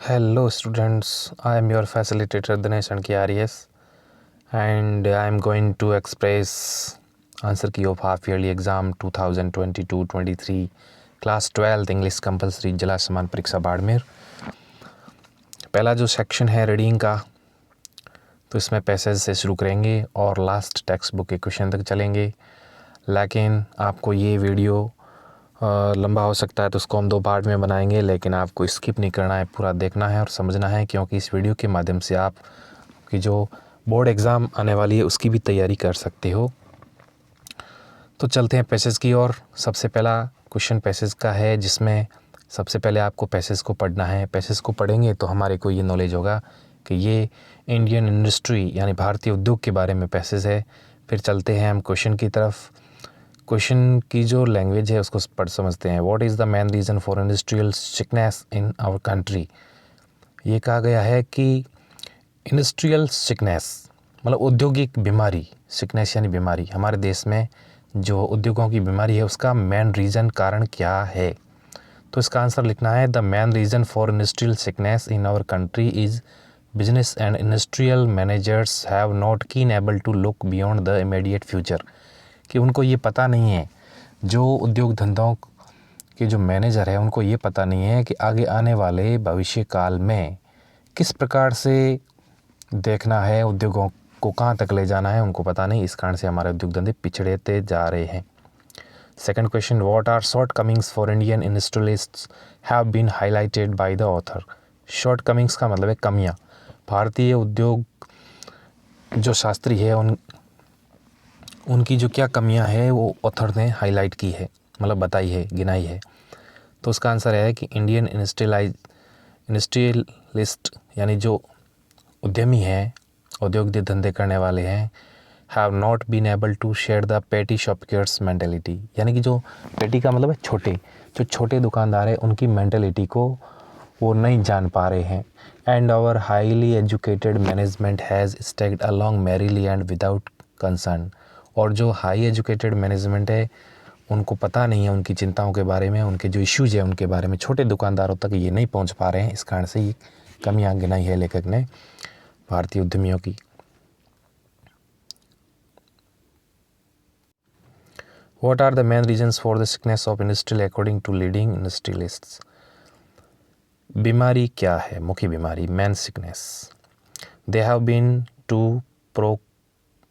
Hello students, I am your facilitator Dinesh Ankiaries and I am going to express answer key of half yearly exam 2022-23 class 12th English compulsory जिला समान परीक्षा बाड़मेर। पहला जो section है reading का, तो इसमें पैसेज से शुरू करेंगे और लास्ट टेक्स्ट बुक के क्वेश्चन तक चलेंगे। लेकिन आपको ये वीडियो लंबा हो सकता है तो उसको हम 2 पार्ट में बनाएंगे, लेकिन आपको स्किप नहीं करना है, पूरा देखना है और समझना है, क्योंकि इस वीडियो के माध्यम से आप की जो बोर्ड एग्ज़ाम आने वाली है उसकी भी तैयारी कर सकते हो। तो चलते हैं पैसेज की ओर। सबसे पहला क्वेश्चन पैसेज का है, जिसमें सबसे पहले आपको पैसेज को पढ़ना है। पैसेज को पढ़ेंगे तो हमारे को ये नॉलेज होगा कि ये इंडियन इंडस्ट्री यानी भारतीय उद्योग के बारे में पैसेज है। फिर चलते हैं हम क्वेश्चन की तरफ। क्वेश्चन की जो लैंग्वेज है उसको पढ़ समझते हैं। What is the main reason for industrial sickness in our country. ये कहा गया है कि इंडस्ट्रियल सिकनेस मतलब औद्योगिक बीमारी, सिकनेस यानी बीमारी, हमारे देश में जो उद्योगों की बीमारी है उसका मेन रीज़न कारण क्या है। तो इसका आंसर लिखना है, the main reason for industrial sickness in our country is business and industrial managers have not keen able to look beyond the immediate future. कि उनको ये पता नहीं है, जो उद्योग धंधों के जो मैनेजर है उनको ये पता नहीं है कि आगे आने वाले भविष्य काल में किस प्रकार से देखना है, उद्योगों को कहाँ तक ले जाना है, उनको पता नहीं। इस कारण से हमारे उद्योग धंधे पिछड़ते जा रहे हैं। Second question, what are shortcomings for Indian industrialists have been highlighted by the author. Shortcomings का मतलब है कमियाँ। भारतीय उद्योग जो शास्त्री है उनकी जो क्या कमियां हैं वो ऑथर ने हाईलाइट की है, मतलब बताई है, गिनाई है। तो उसका आंसर है कि इंडियन इंडस्ट्रियलिस्ट यानी जो उद्यमी हैं, उद्योग धंधे करने वाले हैं, have not been able to share the petty shopkeepers mentality. यानी कि जो पेटी का मतलब है जो छोटे दुकानदार हैं उनकी मेंटेलिटी को वो नहीं जान पा रहे हैं। And our highly educated management has stacked along merrily and without concern. और जो हाई एजुकेटेड मैनेजमेंट है उनको पता नहीं है उनकी चिंताओं के बारे में, उनके जो इश्यूज है उनके बारे में, छोटे दुकानदारों तक ये नहीं पहुंच पा रहे हैं। इस कारण से ये कमियां गिनाई है लेखक ने भारतीय उद्यमियों की। What are the main reasons for the sickness of industry according to leading industrialists. बीमारी क्या है, मुख्य बीमारी, main sickness. They have been to pre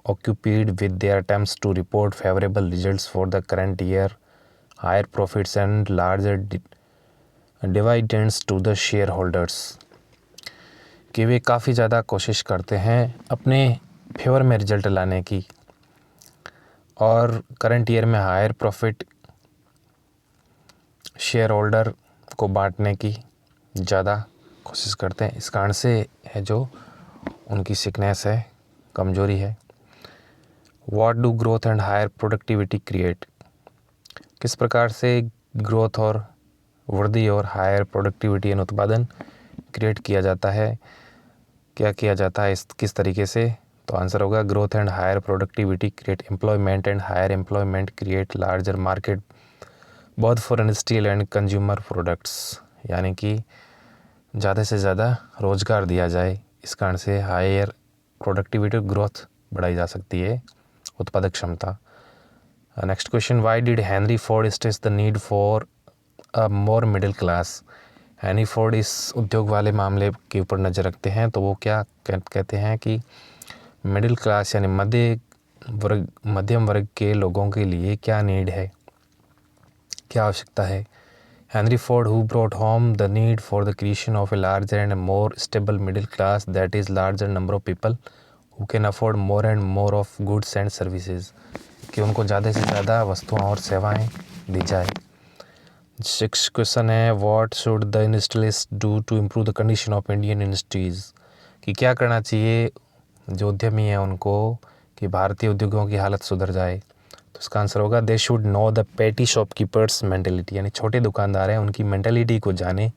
occupied with their attempts to report favorable results for the current year, higher profits and larger dividends to the shareholders। कि वे काफ़ी ज़्यादा कोशिश करते हैं अपने फेवर में रिजल्ट लाने की और करंट ईयर में हायर प्रॉफिट शेयर होल्डर को बांटने की ज़्यादा कोशिश करते हैं। इस कारण से है जो उनकी सिकनेस है, कमजोरी है। What do growth and higher productivity create। किस प्रकार से ग्रोथ और वृद्धि और हायर प्रोडक्टिविटी यानी उत्पादन क्रिएट किया जाता है, क्या किया जाता है, किस तरीके से। तो आंसर होगा growth and higher productivity create employment and higher employment create larger market both for industrial and consumer products. यानी कि ज़्यादा से ज़्यादा रोज़गार दिया जाए, इस कारण से हायर प्रोडक्टिविटी ग्रोथ बढ़ाई जा सकती है, उत्पादक क्षमता। Next question, why did Henry Ford stress the need for a more middle class. Henry Ford इस उद्योग वाले मामले के ऊपर नज़र रखते हैं, तो वो क्या कहते हैं कि मिडिल क्लास यानी मध्यम वर्ग के लोगों के लिए क्या नीड है, क्या आवश्यकता है। Henry Ford who brought home the need for the creation of a larger and more stable middle class that is larger number of people who can afford more and more of goods and services। कि उनको ज़्यादा से ज़्यादा वस्तुओं और सेवाएं दी जाए। सिक्स क्वेश्चन है, what should the industrialist do to improve the condition of Indian industries. कि क्या करना चाहिए जो उद्यमी है उनको कि भारतीय उद्योगों की हालत सुधर जाए। तो इसका आंसर होगा they should know the petty shopkeepers mentality. यानी छोटे दुकानदार हैं उनकी मेंटेलिटी को जाने,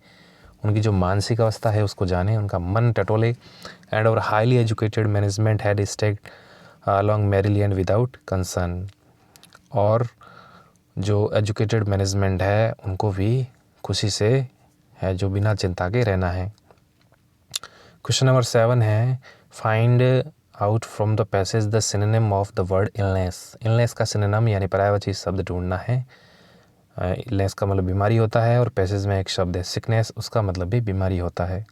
उनकी जो मानसिक अवस्था है उसको जाने, उनका मन टटोले। एंड और highly educated management had stacked along merrily and without concern. और जो एजुकेटेड मैनेजमेंट है उनको भी खुशी से है जो बिना चिंता के रहना है। क्वेश्चन नंबर 7 है find out from the passage the synonym of the word illness. Illness का सिनोनिम यानी पर्यायवाची शब्द ढूंढना है। इलनेस का मतलब बीमारी होता है और पैसेज में एक शब्द है सिकनेस, उसका मतलब भी बीमारी होता है।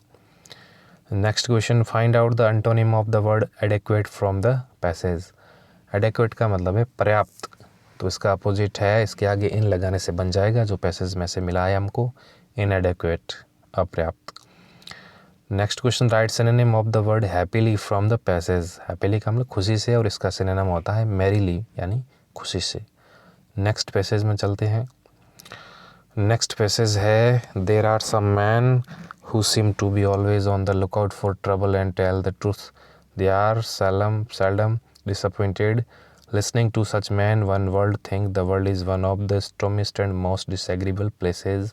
Next question find out the antonym of the word adequate from the passage. Adequate का मतलब है पर्याप्त, तो इसका अपोजिट है, इसके आगे इन लगाने से बन जाएगा जो पैसेज में से मिला है हमको, इनएडेक्वेट, अपर्याप्त। Next question right synonym of the word happily from the passage. Happily का मतलब खुशी से और इसका सिनोनिम होता है मैरीली यानी खुशी से। नेक्स्ट पैसेज में चलते हैं। नेक्स्ट पैसेज है there are some man who seem to be always on the lookout for trouble and tell the truth. They are seldom disappointed. Listening to such men, one world think the world is one of the stormiest and most disagreeable places.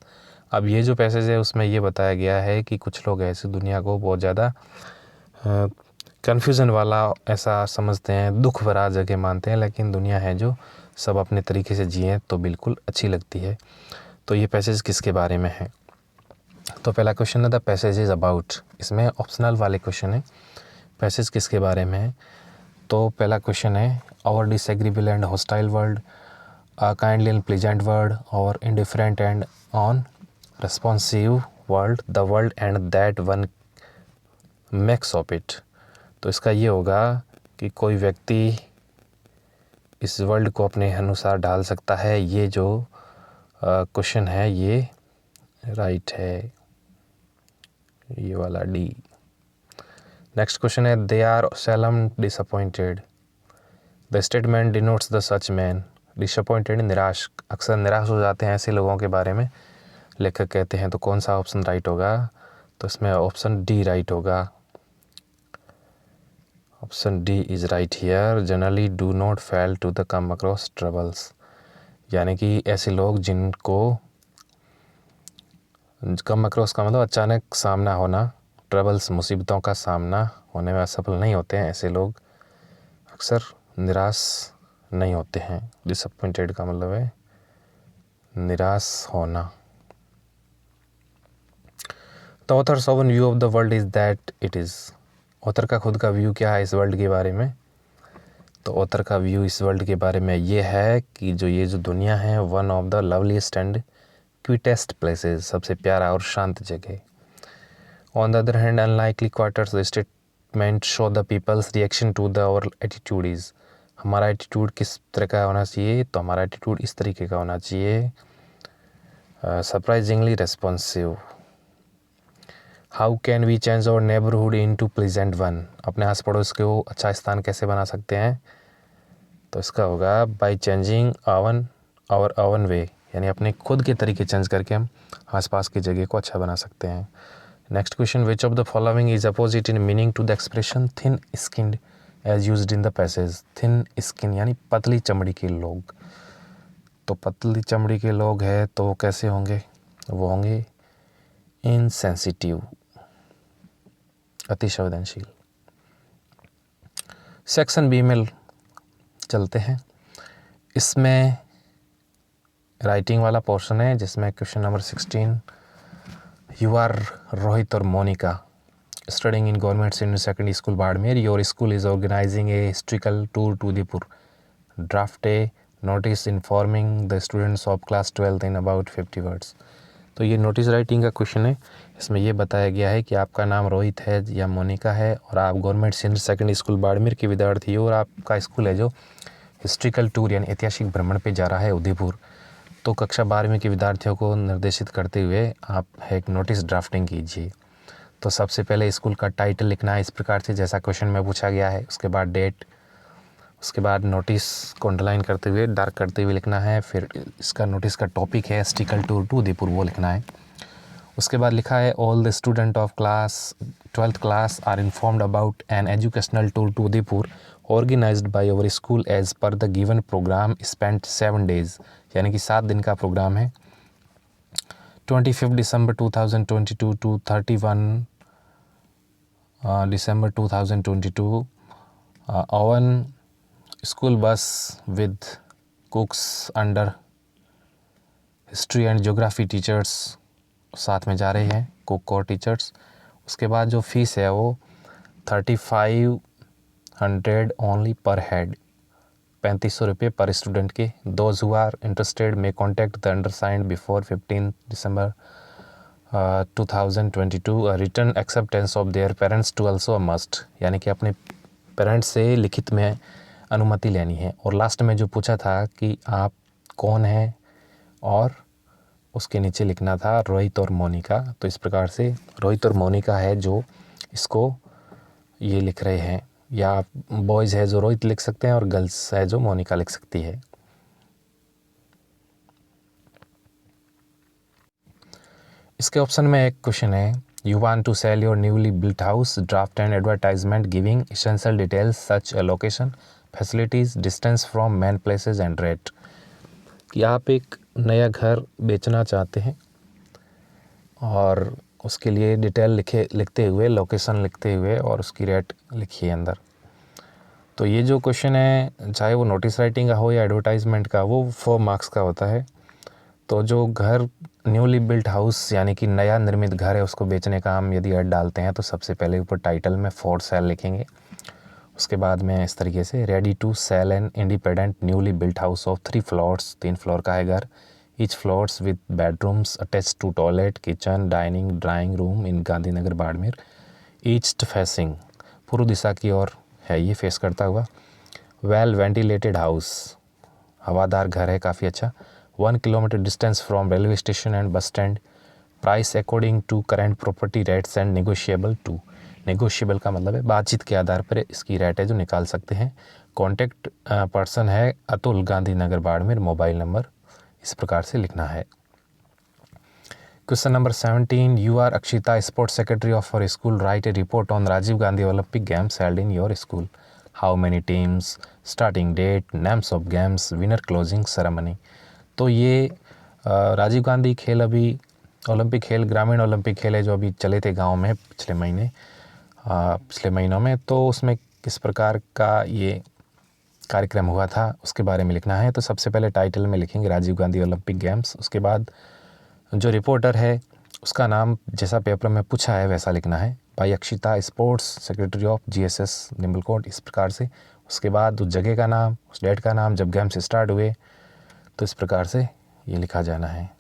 अब ये जो passage है उसमें ये बताया गया है कि कुछ लोग ऐसी दुनिया को बहुत ज़्यादा कन्फ्यूज़न वाला ऐसा समझते हैं, दुख भरा जगह मानते हैं, लेकिन दुनिया है जो सब अपने तरीके से जिए तो बिल्कुल अच्छी लगती है। तो ये पैसेज किसके बारे में है? तो पहला क्वेश्चन है द पैसेज इज़ अबाउट, इसमें ऑप्शनल वाले क्वेश्चन है, पैसेज किसके बारे में है। तो पहला क्वेश्चन है our disagreeable and hostile world, a kindly and pleasant world, और indifferent and unresponsive world, the world and that one makes of it. तो इसका ये होगा कि कोई व्यक्ति इस वर्ल्ड को अपने अनुसार ढाल सकता है। ये जो क्वेश्चन है ये राइट है, ये वाला डी। नेक्स्ट क्वेश्चन है they are seldom disappointed, the statement denotes the such man. Disappointed निराश, अक्सर निराश हो जाते हैं ऐसे लोगों के बारे में लेखक कहते हैं। तो कौन सा ऑप्शन राइट होगा? तो इसमें ऑप्शन डी राइट होगा। Option D is right here. Generally do not fail to the come across troubles, यानी कि ऐसे लोग जिनको कम अक्रॉस का मतलब अचानक सामना होना, ट्रबल्स मुसीबतों का सामना होने में असफल नहीं होते हैं, ऐसे लोग अक्सर निराश नहीं होते हैं। डिसअपॉइंटेड का मतलब है निराश होना। The author's oven view of the world is that it is. Author का खुद का व्यू क्या है इस वर्ल्ड के बारे में? तो ऑथर का व्यू इस वर्ल्ड के बारे में ये है कि ये जो दुनिया है one of the loveliest and quietest places, सबसे प्यारा और शांत जगह। On the other hand unlikely quarters the statement show the people's reaction to the our attitude is. हमारा एटीट्यूड किस तरह का होना चाहिए? तो हमारा एटीट्यूड इस तरीके का होना चाहिए, surprisingly responsive. How can we change our neighbourhood into pleasant one. अपने आस पड़ोस को अच्छा स्थान कैसे बना सकते हैं? तो इसका होगा बाई चेंजिंग आवर ओवन वे, यानी अपने खुद के तरीके चेंज करके हम आसपास की जगह को अच्छा बना सकते हैं। Next question which of the following is opposite in meaning to the expression thin skinned as used in the passage. Thin skin यानी पतली चमड़ी के लोग। तो पतली चमड़ी के लोग हैं तो कैसे होंगे? वो होंगे इनसेंसिटिव, अति संवेदनशील। सेक्शन बी में चलते हैं। इसमें राइटिंग वाला पोर्शन है जिसमें question number 16 you are Rohit और Monika studying in government senior secondary school Barmer. Your school is organising a historical tour to Udaipur. Draft a notice informing the students of class 12 in about 50 words. तो ये notice writing का question है। इसमें ये बताया गया है कि आपका नाम रोहित है या मोनिका है और आप government senior secondary school Barmer के विद्यार्थी हो और आपका स्कूल है जो हिस्ट्रिकल टूर यानी ऐतिहासिक भ्रमण पे जा रहा है उदयपुर। तो कक्षा 12वीं के विद्यार्थियों को निर्देशित करते हुए आप एक नोटिस ड्राफ्टिंग कीजिए। तो सबसे पहले स्कूल का टाइटल लिखना है इस प्रकार से जैसा क्वेश्चन में पूछा गया है, उसके बाद डेट, उसके बाद नोटिस को अंडरलाइन करते हुए डार्क करते हुए लिखना है। फिर इसका नोटिस का टॉपिक है हिस्ट्रिकल टूर टू उदयपुर, वो लिखना है। उसके बाद लिखा है all the student of class 12th class are informed about an educational tour to Udaipur organised by our school as per the given programme spent 7 days, यानी कि 7 दिन का प्रोग्राम है। 25 December 2022 to 31 December 2022 own school bus with cooks under history and geography teachers साथ में जा रहे हैं, कुक और टीचर्स। उसके बाद जो फीस है वो 3500 ओनली पर हेड, 3500 रुपये पर स्टूडेंट के। Those who are interested may contact the undersigned before 15 December 2022। Return acceptance of their parents to also a must, यानी कि अपने पेरेंट्स से लिखित में अनुमति लेनी है। और लास्ट में जो पूछा था कि आप कौन हैं, और उसके नीचे लिखना था रोहित और मोनिका। तो इस प्रकार से रोहित और मोनिका है जो इसको ये लिख रहे हैं, या बॉयज़ है जो रोहित लिख सकते हैं और गर्ल्स है जो मोनिका लिख सकती है। इसके ऑप्शन में एक क्वेश्चन है, you want to sell your newly built house, draft and advertisement giving essential details such a location, facilities, distance from main places and rate. कि आप एक नया घर बेचना चाहते हैं और उसके लिए डिटेल लिखते हुए, लोकेशन लिखते हुए और उसकी रेट लिखिए अंदर। तो ये जो क्वेश्चन है, चाहे वो नोटिस राइटिंग का हो या एडवर्टाइजमेंट का, वो 4 मार्क्स का होता है। तो जो घर न्यूली बिल्ट हाउस यानी कि नया निर्मित घर है उसको बेचने का हम यदि ऐड डालते हैं तो सबसे पहले ऊपर टाइटल में फॉर सेल लिखेंगे। उसके बाद में इस तरीके से, ready to sell an independent newly built house of 3 floors, 3 floor का है घर, each floors with bedrooms attach to toilet, kitchen, dining, drawing room in Gandhinagar Barmer, east facing, पूर्व दिशा की ओर है ये फेस करता हुआ, वेल वेंटिलेटेड हाउस, हवादार घर है काफ़ी अच्छा, 1 kilometre distance from railway station and bus stand, price according to current property rates and negotiable to, negotiable का मतलब है बातचीत के आधार पर इसकी रेट है जो निकाल सकते हैं। कॉन्टैक्ट पर्सन है अतुल, गांधीनगर बाड़मेर, मोबाइल नंबर, इस प्रकार से लिखना है। Question number 17, you are Akshita, sports secretary of your school, write a report on Rajiv Gandhi Olympic games held in your school, how many teams, starting date, names of games, winner closing ceremony. तो ये राजीव गांधी खेल, अभी Olympic खेल, ग्रामीण Olympic खेल है जो अभी चले थे गांव में पिछले महीनों में, तो उसमें किस प्रकार का ये कार्यक्रम हुआ था उसके बारे में लिखना है। तो सबसे पहले टाइटल में लिखेंगे राजीव गांधी ओलंपिक गेम्स, उसके बाद जो रिपोर्टर है उसका नाम जैसा पेपर में पूछा है वैसा लिखना है, भाई Akshita, sports secretary of GSS Nimbalkot, इस प्रकार से। उसके बाद उस जगह का नाम, उस डेट का नाम, जब गेम्स स्टार्ट हुए, तो इस प्रकार से ये लिखा जाना है।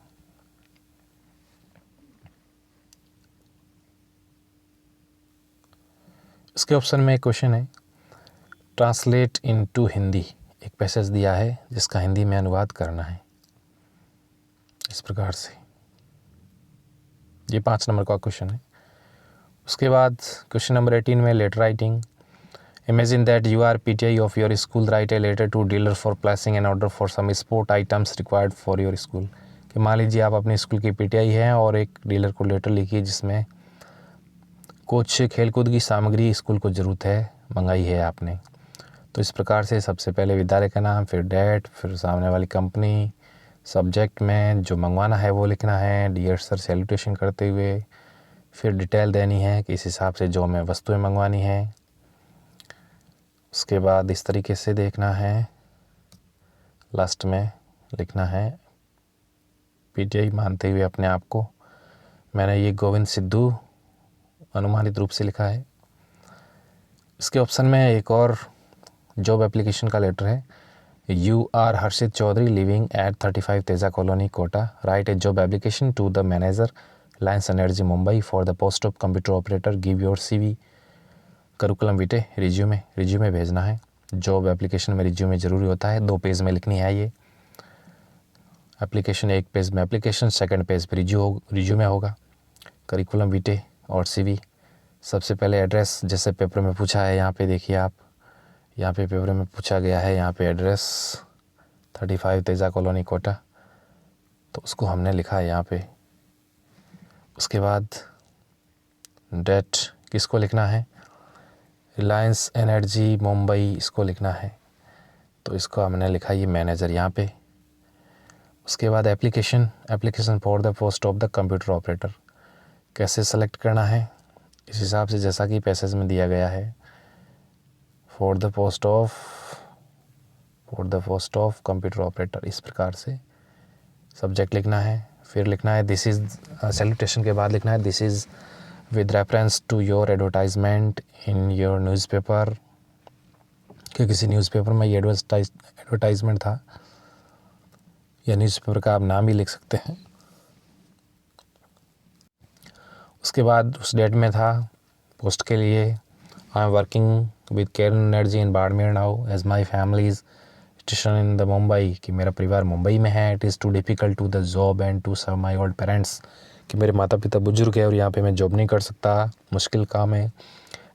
इसके ऑप्शन में एक क्वेश्चन है, ट्रांसलेट इनटू हिंदी, एक पैसेज दिया है जिसका हिंदी में अनुवाद करना है, इस प्रकार से। ये 5 नंबर का क्वेश्चन है। उसके बाद क्वेश्चन नंबर 18 में letter writing, imagine that you are PTI of your school, write a letter to dealer for placing an order for some sport items required for your school. कि मान लीजिए आप अपने स्कूल की पीटीआई हैं और एक डीलर को लेटर लिखिए जिसमें कुछ खेलकूद की सामग्री स्कूल को ज़रूरत है, मंगाई है आपने। तो इस प्रकार से सबसे पहले विद्यालय का नाम, फिर डेट, फिर सामने वाली कंपनी, सब्जेक्ट में जो मंगवाना है वो लिखना है, डियर सर सैल्यूटेशन करते हुए, फिर डिटेल देनी है कि इस हिसाब से जो हमें वस्तुएं मंगवानी है। उसके बाद इस तरीके से देखना है, लास्ट में लिखना है पीटीआई मानते हुए अपने आप को। मैंने ये गोविंद सिद्धू अनुमानित रूप से लिखा है। इसके ऑप्शन में एक और जॉब एप्लीकेशन का लेटर है, you are Harshit Chaudhary, living at 35 Teja colony, Kota, write a job application to the manager, Lions energy Mumbai, for the post of computer operator, give your CV, curriculum vitae, resume भेजना है। जॉब एप्लीकेशन में resume ज़रूरी होता है, 2 page में लिखनी है ये एप्लीकेशन, 1 पेज में एप्लीकेशन, सेकंड पेज पे रिज्यूमे होगा, करिकुलम विटे और सीवी। सबसे पहले एड्रेस, जैसे पेपर में पूछा है, यहाँ पे देखिए आप, यहाँ पे पेपर में पूछा गया है, यहाँ पे एड्रेस 35 तेजा कॉलोनी, कोटा, तो उसको हमने लिखा है यहाँ पे। उसके बाद डेट किसको लिखना है, रिलायंस एनर्जी मुंबई, इसको लिखना है, तो इसको हमने लिखा ये मैनेजर यहाँ पे। उसके बाद application for the post of the computer operator, कैसे सेलेक्ट करना है, इस हिसाब से जैसा कि पैसेज में दिया गया है, for the post of computer operator, इस प्रकार से सब्जेक्ट लिखना है। फिर लिखना है दिस इज़, सैल्यूटेशन के बाद लिखना है this is with reference to your advertisement in your newspaper, कि किसी न्यूज़पेपर में ये एडवर्टाइजमेंट था, या न्यूज़पेपर का आप नाम भी लिख सकते हैं। उसके बाद उस डेट में था पोस्ट के लिए, I am working with Cairn energy in Barmer now as my families station in the Mumbai, कि मेरा परिवार मुंबई में है। It is too difficult to the job and to serve my old parents, कि मेरे माता पिता बुजुर्ग है और यहाँ पे मैं जॉब नहीं कर सकता, मुश्किल काम है।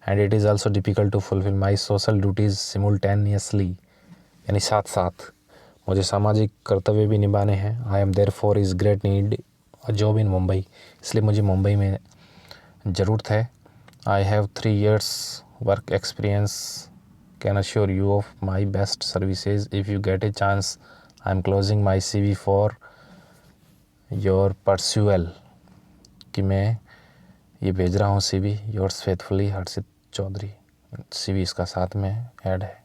And it is also difficult to fulfil my social duties simultaneously, यानी साथ साथ मुझे सामाजिक कर्तव्य भी निभाने हैं। I am there for is great need a job in Mumbai, इसलिए मुझे मुंबई में ज़रूरत है। I have 3 years work experience, can assure you of my best services if you get a chance. I am closing my CV for your perusal, कि मैं ये भेज रहा हूँ CV, योर्स फेथफुली हर्षित चौधरी। CV इसका साथ में ऐड है।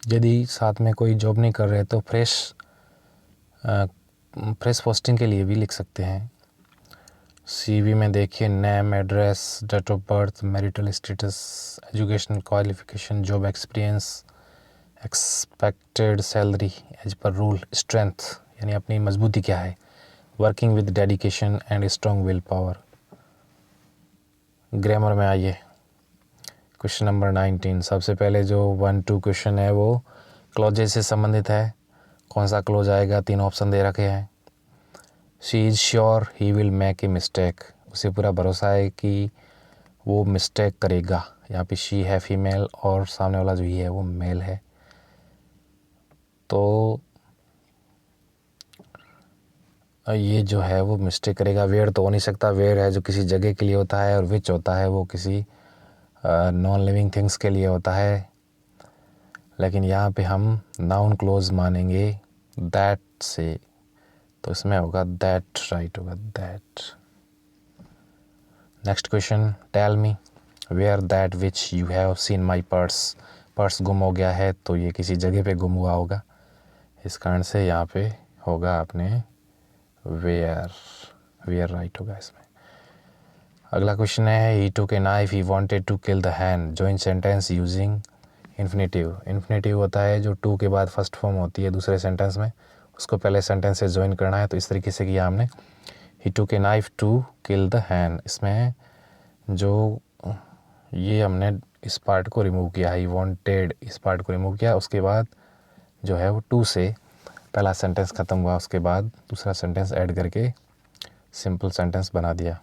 यदि साथ में कोई जॉब नहीं कर रहे तो फ्रेश पोस्टिंग के लिए भी लिख सकते हैं। CV में देखिए name, address, date of birth, marital status, educational qualification, job experience, expected salary as per rule, strength यानी अपनी मजबूती क्या है, working with dedication and strong will power. Grammar में आइए, क्वेश्चन नंबर 19। सबसे पहले जो 1-2 क्वेश्चन है वो क्लॉजेज से संबंधित है। कौन सा क्लॉज आएगा, 3 ऑप्शन दे रखे हैं। She is sure he will make a mistake, उसे पूरा भरोसा है कि वो मिस्टेक करेगा। यहाँ पे शी है फीमेल और सामने वाला जो ही है वो मेल है, तो ये जो है वो मिस्टेक करेगा। वेयर तो हो नहीं सकता, वेयर है जो किसी जगह के लिए होता है, और विच होता है वो किसी नॉन लिविंग थिंग्स के लिए होता है। लेकिन यहाँ पे हम नाउन क्लोज मानेंगे दैट से, तो इसमें होगा दैट, राइट होगा that. Next question, tell me where that which you have seen my purse. Purse गुम हो गया है तो ये किसी जगह पे गुम हुआ होगा, इस कारण से यहाँ पे होगा अपने वेयर राइट होगा इसमें। अगला क्वेश्चन है he took a knife he wanted to kill the hand, join sentence using infinitive. Infinitive होता है जो टू के बाद फर्स्ट फॉर्म होती है दूसरे सेंटेंस में, उसको पहले सेंटेंस से ज्वाइन करना है। तो इस तरीके से किया हमने, he took a knife to kill the hand. इसमें जो ये हमने इस पार्ट को रिमूव किया, ही वांटेड इस पार्ट को रिमूव किया, उसके बाद जो है वो टू से पहला सेंटेंस ख़त्म हुआ, उसके बाद दूसरा सेंटेंस ऐड करके सिंपल सेंटेंस बना दिया।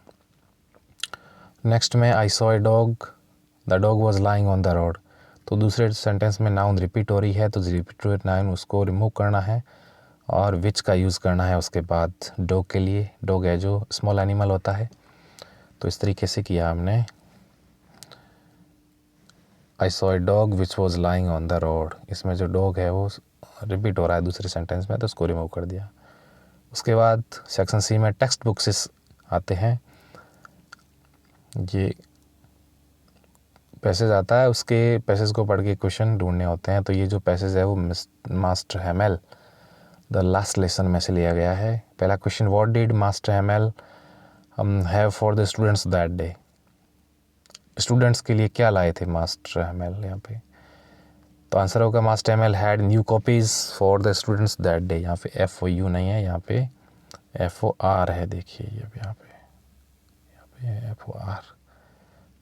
नेक्स्ट में I saw a dog, the dog was lying on the road. तो दूसरे सेंटेंस में नाउन रिपीट हो रही है, तो रिपीटेड नाउन उसको रिमूव करना है और विच का यूज़ करना है उसके बाद डॉग के लिए। डॉग है जो स्मॉल एनिमल होता है, तो इस तरीके से किया हमने। I saw a dog which was lying on the road, इसमें जो डॉग है वो रिपीट हो रहा है दूसरे सेंटेंस में, तो उसको रिमूव कर दिया। उसके बाद सेक्शन सी में टेक्स्ट बुक्स आते हैं, ये पैसेज आता है, उसके पैसेज को पढ़ के क्वेश्चन ढूंढने होते हैं। तो ये जो पैसेज है वो master Hamel the last lesson में से लिया गया है। पहला question, what did master Hamel have for the students that day. Students के लिए क्या लाए थे मास्टर हैमेल यहाँ पे, तो आंसर होगा master Hamel had new copies for the students that day. यहाँ पे FOU नहीं है, यहाँ पे FOR है, देखिए ये यहाँ पे FOR,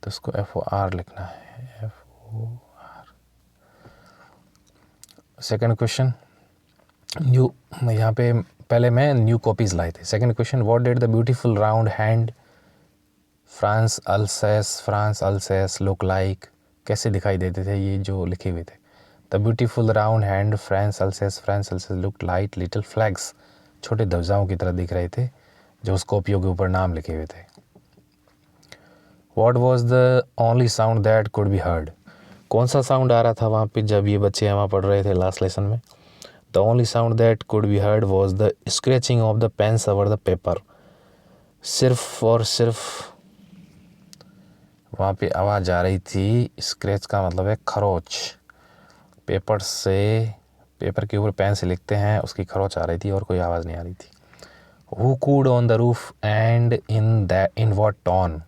तो इसको FOR लिखना है, FOR। सेकंड क्वेश्चन, न्यू, यहाँ पे पहले मैं न्यू कॉपीज़ लाए थे। Second question, what did the beautiful round hand France अल्सेस look like, कैसे दिखाई देते थे ये जो लिखे हुए थे। The beautiful round hand France अल्सेस look like little flags, छोटे ध्वजाओं की तरह दिख रहे थे जो उस कॉपियों के ऊपर नाम लिखे हुए थे। What was the only sound that could be heard, कौन सा साउंड आ रहा था वहाँ पे जब ये बच्चे वहाँ पढ़ रहे थे लास्ट लेसन में। The only sound that could be heard was the scratching of the pens over the paper, सिर्फ और सिर्फ वहाँ पे आवाज़ आ रही थी, स्क्रैच का मतलब है खरोच, पेपर से पेपर के ऊपर पेन से लिखते हैं, उसकी खरोच आ रही थी और कोई आवाज़ नहीं आ रही थी। Who cooed on the roof and in what tone.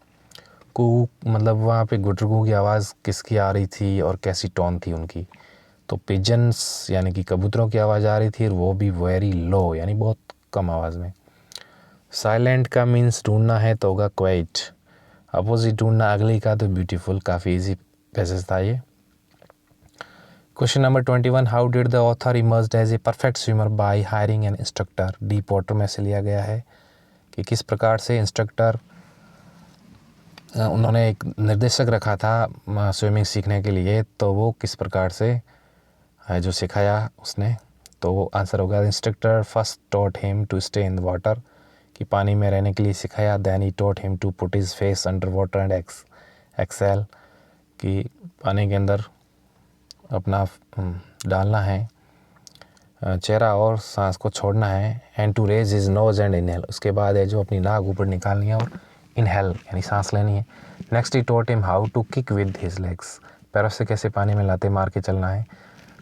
Coo मतलब वहाँ पे गुटरगू की आवाज़ किसकी आ रही थी और कैसी टोन थी उनकी। तो पिजन्स यानी कि कबूतरों की आवाज़ आ रही थी और वो भी वेरी लो यानी बहुत कम आवाज़ में। साइलेंट का मीन्स ढूंढना है तो होगा क्वाइट। अपोजिट ढूंढना अगली का तो ब्यूटीफुल। काफ़ी इजी पैसेज था ये। Question number 21, how did the author emerged as a perfect swimmer by hiring an instructor. Deep water में से लिया गया है कि किस प्रकार से इंस्ट्रक्टर, उन्होंने एक निर्देशक रखा था स्विमिंग सीखने के लिए, तो वो किस प्रकार से जो सिखाया उसने। तो वो आंसर होगा instructor first taught him to stay in the water, कि पानी में रहने के लिए सिखाया। Then he taught him to put his face under water and exhale, कि पानी के अंदर अपना डालना है चेहरा और सांस को छोड़ना है। And to raise his nose and inhale, उसके बाद है जो अपनी नाक ऊपर निकालनी है और इनहेल यानी सांस लेनी है। Next he taught him how to kick with his legs, पैरों से कैसे पानी में लाते मार के चलना है।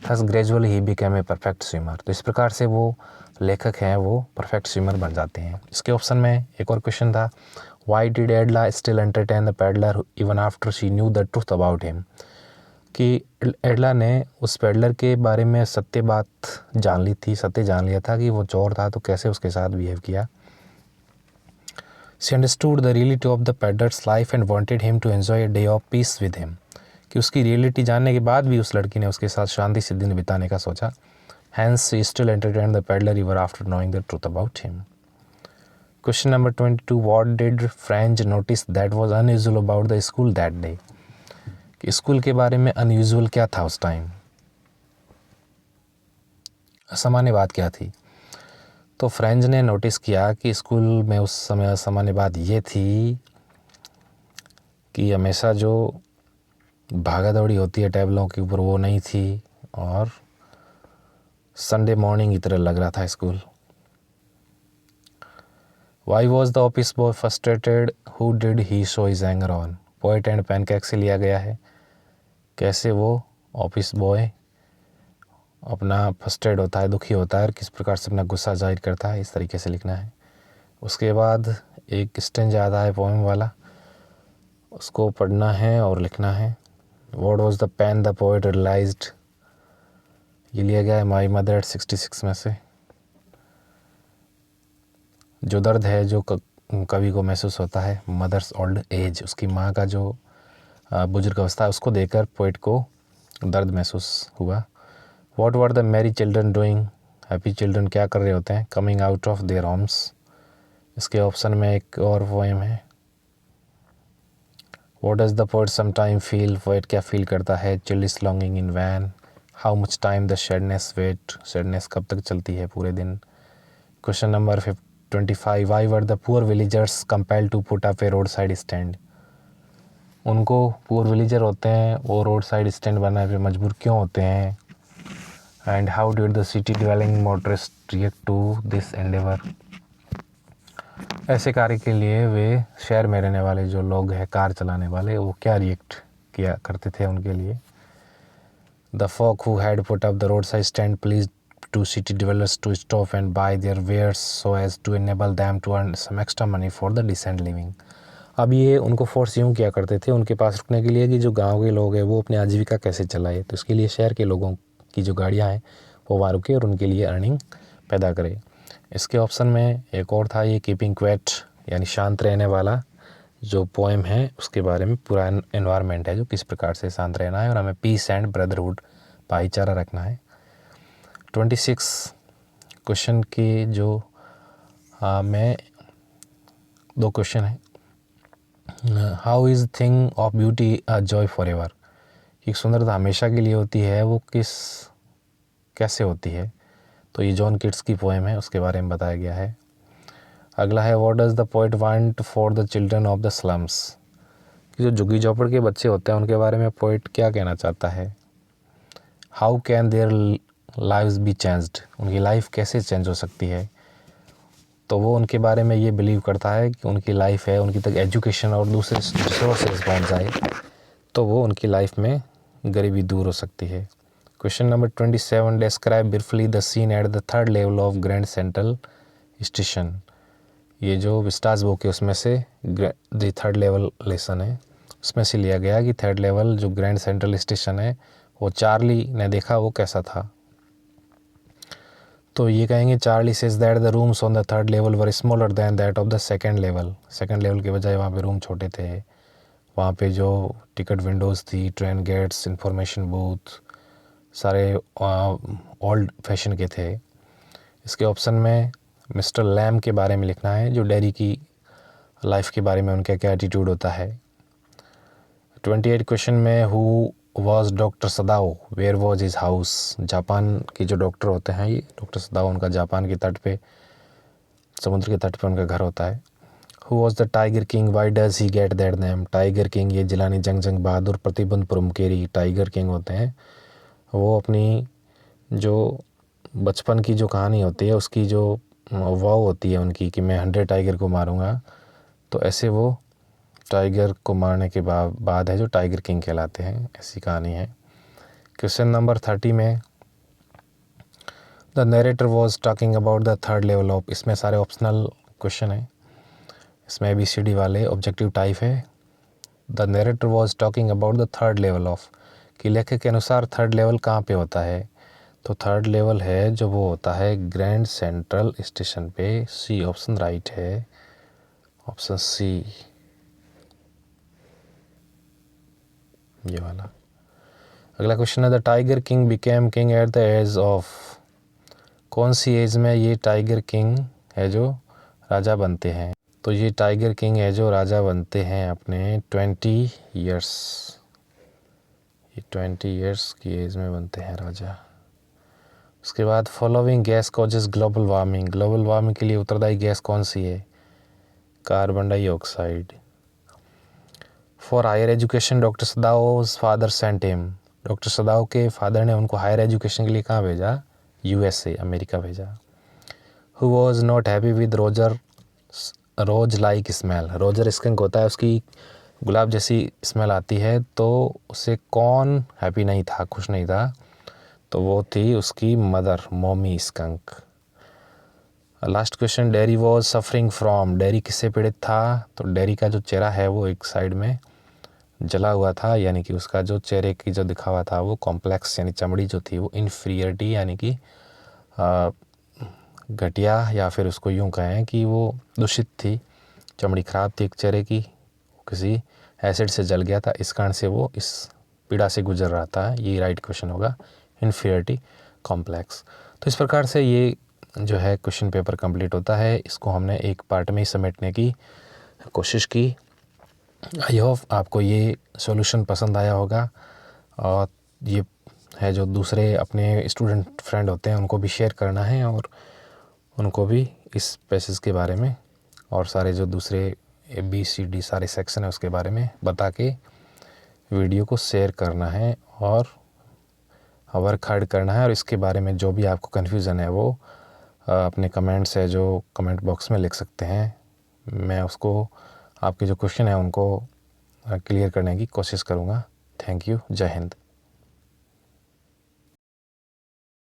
Thus gradually he became a perfect swimmer, तो इस प्रकार से वो लेखक हैं वो परफेक्ट स्विमर बन जाते हैं। इसके ऑप्शन में एक और क्वेश्चन था, why did एडला still entertain the peddler even after she knew the truth about him, कि एडला ने उस पैडलर के बारे में सत्य जान लिया था कि वो चोर था, तो कैसे उसके साथ बिहेव किया। She understood the reality of the peddler's life and wanted him to enjoy a day of peace with him, कि उसकी रियलिटी जानने के बाद भी उस लड़की ने उसके साथ शांति से दिन बिताने का सोचा। Hence she still entertain the peddler even after knowing the truth about him. Question number 22, what did Franz notice that was unusual about the school that day, कि स्कूल के बारे में अनयूजुअल क्या था उस टाइम, असामान्य बात क्या थी। तो फ्रेंच ने नोटिस किया कि स्कूल में उस समय असामान्य बात ये थी कि हमेशा जो भागा दौड़ी होती है टेबलों के ऊपर वो नहीं थी, और संडे मॉर्निंग की तरह लग रहा था school. Why was the office boy frustrated, who did he show his anger on. Poet and pancake से लिया गया है, कैसे वो ऑफिस बॉय अपना फ्रस्ट्रेट होता है, दुखी होता है और किस प्रकार से अपना गुस्सा जाहिर करता है, इस तरीके से लिखना है। उसके बाद एक स्टेंज आता है पोएम वाला, उसको पढ़ना है और लिखना है। What was the pain the poet realised, ये लिया गया है माई मदर एट 66 में से। जो दर्द है जो कवि को महसूस होता है, मदर्स ओल्ड एज, उसकी माँ का जो बुजुर्ग अवस्था है उसको देखकर पोइट को दर्द महसूस हुआ। What were the merry children doing, happy children क्या कर रहे होते हैं, coming out of their homes. इसके ऑप्शन में एक और पोएम है। What does the poet sometime feel, poet क्या फील करता है, child's longing in vain. How much time the sadness wait, sadness कब तक चलती है, पूरे दिन। Question number 25, why were the poor villagers compelled to put up A road side stand. उनको पुअर विलेजर होते हैं वो रोड साइड स्टैंड बनाने पे मजबूर क्यों होते हैं। And how did the city dwelling motorist react to this endeavour, ऐसे कार्य के लिए वे शहर में रहने वाले जो लोग हैं कार चलाने वाले, वो क्या रिएक्ट किया करते थे उनके लिए। The folk who had put up the roadside stand pleased to city dwellers to stop and buy their wares so as to enable them to earn some extra money for the decent living। अब ये उनको force यूँ किया करते थे उनके पास रुकने के लिए कि जो गांव के लोग हैं वो अपनी आजीविका कैसे चलाए, तो इसके लिए शहर के लोगों की जो गाड़ियाँ हैं वो वहाँ रुके और उनके लिए अर्निंग पैदा करे। इसके ऑप्शन में एक और था ये कीपिंग क्वेट, यानी शांत रहने वाला जो पोएम है उसके बारे में पूरा एनवायरनमेंट है जो किस प्रकार से शांत रहना है और हमें पीस एंड ब्रदरहुड भाईचारा रखना है। 26 क्वेश्चन के जो में दो क्वेश्चन है। How is thing of beauty a joy for ever, कि सुंदरता हमेशा के लिए होती है वो कैसे होती है, तो ये जॉन किट्स की पोएम है उसके बारे में बताया गया है। अगला है what does the poet want for the children of the slums, कि जो झुग्गी झोपड़ के बच्चे होते हैं उनके बारे में पोएट क्या कहना चाहता है। How can their lives be changed, उनकी लाइफ कैसे चेंज हो सकती है, तो वो उनके बारे में ये बिलीव करता है कि उनकी लाइफ है उनकी तक एजुकेशन और दूसरे रिसोर्सेज पहुंच जाए तो वो उनकी लाइफ में गरीबी दूर हो सकती है। Question number 27, describe briefly the scene at the third level of Grand Central station. ये जो विस्टास बुक है उसमें से द थर्ड लेवल लेसन है, उसमें से लिया गया कि थर्ड लेवल जो ग्रैंड सेंट्रल स्टेशन है वो चार्ली ने देखा वो कैसा था। तो ये कहेंगे Charlie says that the rooms on the third level were smaller than that of the second level. Second level के बजाय वहाँ पे रूम छोटे थे, वहाँ पे जो टिकट विंडोज़ थी, ट्रेन गेट्स, इंफॉर्मेशन बूथ सारे ओल्ड फैशन के थे। इसके ऑप्शन में मिस्टर लैम के बारे में लिखना है, जो डेयरी की लाइफ के बारे में उनका क्या एटीट्यूड होता है। 28 क्वेश्चन में who was doctor Sadao, where was his house. Japan के जो डॉक्टर होते हैं ये डॉक्टर सदाओ, उनका जापान के तट पे, समुद्र के तट पे उनका घर होता है। Who was the tiger king, why does he get that name. Tiger king ये जिलानी जंग बहादुर प्रतिबंध पुरमकेरी टाइगर किंग होते हैं। वो अपनी जो बचपन की जो कहानी होती है उसकी जो वाव होती है उनकी कि मैं 100 टाइगर को मारूंगा, तो ऐसे वो टाइगर को मारने के बाद है जो टाइगर किंग कहलाते हैं, ऐसी कहानी है। क्वेश्चन नंबर 30 में the narrator was talking about the third level of. इसमें सारे ऑप्शनल क्वेश्चन है, इसमें ABCD वाले ऑब्जेक्टिव टाइप है। The narrator was talking about the third level of, कि लेखक के अनुसार थर्ड लेवल कहाँ पे होता है। तो थर्ड लेवल है जो वो होता है ग्रैंड सेंट्रल स्टेशन पे। सी ऑप्शन राइट है, ऑप्शन सी ये वाला। अगला क्वेश्चन है the tiger king became king at the age of. कौन सी एज में ये टाइगर किंग है जो राजा बनते हैं। तो ये टाइगर किंग है जो राजा बनते हैं अपने 20 ईयर्स, ये 20 ईयर्स की एज में बनते हैं राजा। उसके बाद following gas causes global warming. Global warming के लिए उत्तरदायी गैस कौन सी है। Carbon dioxide. For higher education doctor सदाओ's father sent him. Doctor Sadao के फादर ने उनको हायर एजुकेशन के लिए कहाँ भेजा, USA अमेरिका भेजा। Who was not happy with rose like smell. Roger skunk होता है, उसकी गुलाब जैसी स्मेल आती है, तो उससे कौन हैप्पी नहीं था, खुश नहीं था, तो वो थी उसकी mother mommy skunk. Last question Derry was suffering from. Derry किससे पीड़ित था। तो डेरी का जो चेहरा है वो एक साइड में जला हुआ था, यानी कि उसका जो चेहरे की जो दिखावा था वो कॉम्प्लेक्स, यानी चमड़ी जो थी वो इन्फीरियरिटी यानी कि घटिया, या फिर उसको यूँ कहें कि वो दूषित थी, चमड़ी ख़राब थी एक चेहरे की, किसी एसिड से जल गया था, इस कारण से वो इस पीड़ा से गुजर रहा था। ये राइट क्वेश्चन होगा, इन्फीरियरिटी कॉम्प्लेक्स। तो इस प्रकार से ये जो है क्वेश्चन पेपर कंप्लीट होता है। इसको हमने एक पार्ट में ही समेटने की कोशिश की। आई होप आपको ये सॉल्यूशन पसंद आया होगा, और ये है जो दूसरे अपने स्टूडेंट फ्रेंड होते हैं उनको भी शेयर करना है, और उनको भी इस पैसेज के बारे में और सारे जो दूसरे ABCD सारे सेक्शन है उसके बारे में बता के वीडियो को शेयर करना है और वर्क हार्ड करना है। और इसके बारे में जो भी आपको कन्फ्यूज़न है वो अपने कमेंट्स है जो कमेंट बॉक्स में लिख सकते हैं। मैं उसको आपके जो क्वेश्चन है उनको क्लियर करने की कोशिश करूँगा। Thank you. जय हिंद।